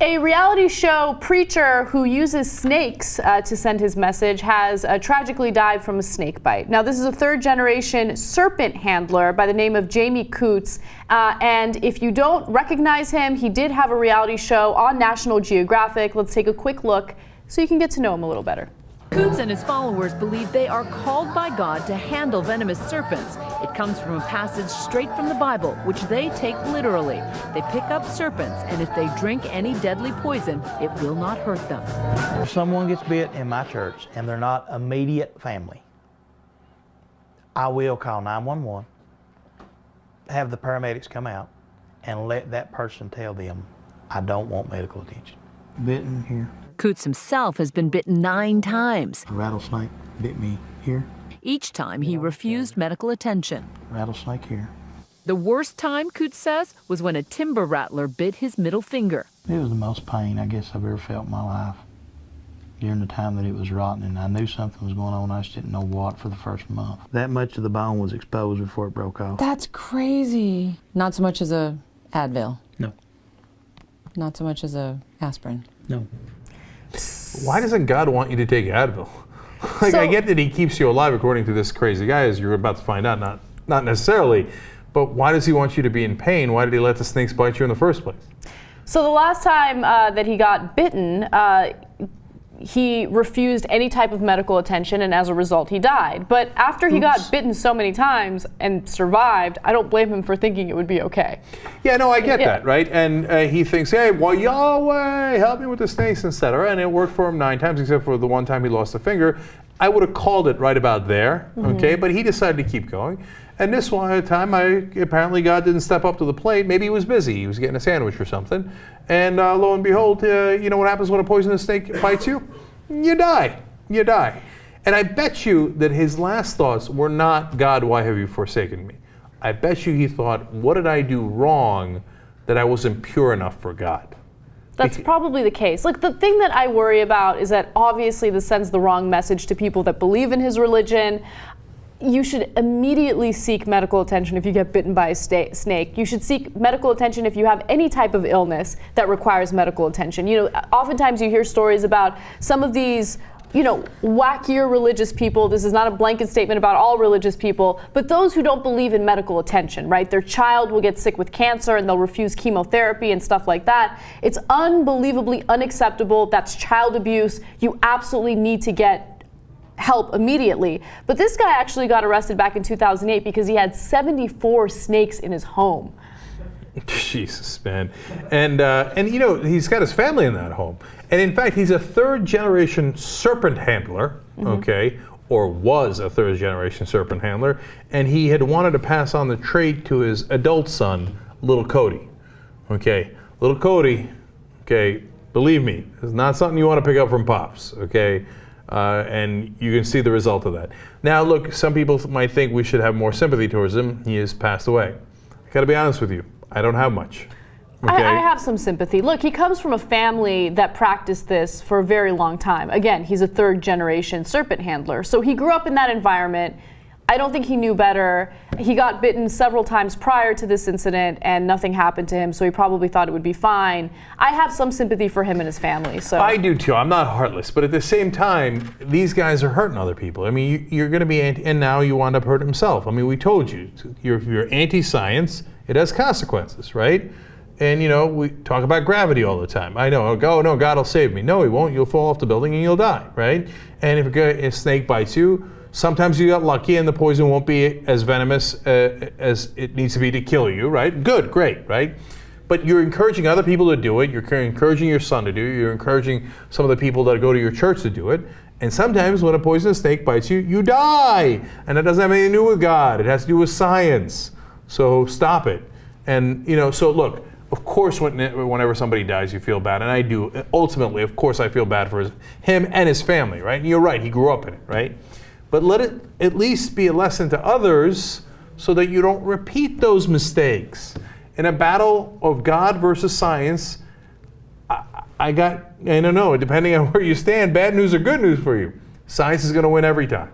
A reality show preacher who uses snakes to send his message has tragically died from a snake bite. Now, this is a third-generation serpent handler by the name of Coots. And if you don't recognize him, he did have a reality show on National Geographic. Let's take a quick look so you can get to know him a little better. Coots and his followers believe they are called by God to handle venomous serpents. It comes from a passage straight from the Bible, which they take literally. They pick up serpents, and if they drink any deadly poison, it will not hurt them. If someone gets bit in my church and they're not immediate family, I will call 911, have the paramedics come out, and let that person tell them, I don't want medical attention. Bitten here. Coots himself has been bitten 9 times. A rattlesnake bit me here. Each time he refused medical attention. Rattlesnake here. The worst time, Coots says, was when a timber rattler bit his middle finger. It was the most pain I guess I've ever felt in my life during the time that it was rotting, and I knew something was going on. I just didn't know what for the first month. That much of the bone was exposed before it broke off. That's crazy. Not so much as a Advil. No. Not so much as a aspirin. No. Why doesn't God want you to take Advil? I get that he keeps you alive according to this crazy guy, as you're about to find out, not necessarily, but why does he want you to be in pain? Why did he let the snakes bite you in the first place? So the last time that he got bitten, he refused any type of medical attention, and as a result, he died. But after he got bitten so many times and survived, I don't blame him for thinking it would be okay. Yeah, no, I get that, right? And he thinks, hey, well, Yahweh, help me with the snakes, etc. And it worked for him 9 times, except for the one time he lost a finger. I would have called it right about there, okay? But he decided to keep going. And this one time, apparently God didn't step up to the plate. Maybe he was busy. He was getting a sandwich or something. And lo and behold, you know what happens when a poisonous snake bites you? You die. You die. And I bet you that his last thoughts were not, God, why have you forsaken me? I bet you he thought, what did I do wrong that I wasn't pure enough for God? That's probably the case. Like, the thing that I worry about is that obviously this sends the wrong message to people that believe in his religion. You should immediately seek medical attention if you get bitten by a snake. You should seek medical attention if you have any type of illness that requires medical attention. You know, oftentimes you hear stories about some of these, you know, wackier religious people. This is not a blanket statement about all religious people, but those who don't believe in medical attention, right? Their child will get sick with cancer and they'll refuse chemotherapy and stuff like that. It's unbelievably unacceptable. That's child abuse. You absolutely need to get help immediately. But this guy actually got arrested back in 2008 because he had 74 snakes in his home. Jesus, man. And you know, he's got his family in that home. And in fact, he's a 3rd-generation serpent handler, okay, or was a 3rd-generation serpent handler. And he had wanted to pass on the trait to his adult son, little Cody. Okay, little Cody, okay, believe me, it's not something you want to pick up from Pops, okay? And you can see the result of that. Now, look, some people might think we should have more sympathy towards him. He has passed away. I gotta be honest with you, I don't have much. Okay? I have some sympathy. Look, he comes from a family that practiced this for a very long time. Again, he's a 3rd-generation serpent handler. So he grew up in that environment. I don't think he knew better. He got bitten several times prior to this incident and nothing happened to him, so he probably thought it would be fine. I have some sympathy for him and his family. So I do too. I'm not heartless, but at the same time, these guys are hurting other people. I mean, you're going to be and now you wind up hurting himself. I mean, we told you, you're anti-science, it has consequences, right? And you know, we talk about gravity all the time. I know, oh no, God will save me. No, he won't. You'll fall off the building and you'll die, right? And if a snake bites you, sometimes you got lucky and the poison won't be as venomous as it needs to be to kill you, right? Good, great, right? But you're encouraging other people to do it. You're encouraging your son to do it. You're encouraging some of the people that go to your church to do it. And sometimes when a poisonous snake bites you, you die. And that doesn't have anything to do with God. It has to do with science. So stop it. And, you know, so look, of course, whenever somebody dies, you feel bad. And I do. Ultimately, of course, I feel bad for him and his family, right? And you're right. He grew up in it, right? But let it at least be a lesson to others so that you don't repeat those mistakes. In a battle of God versus science, I don't know, depending on where you stand, bad news or good news for you. Science is going to win every time.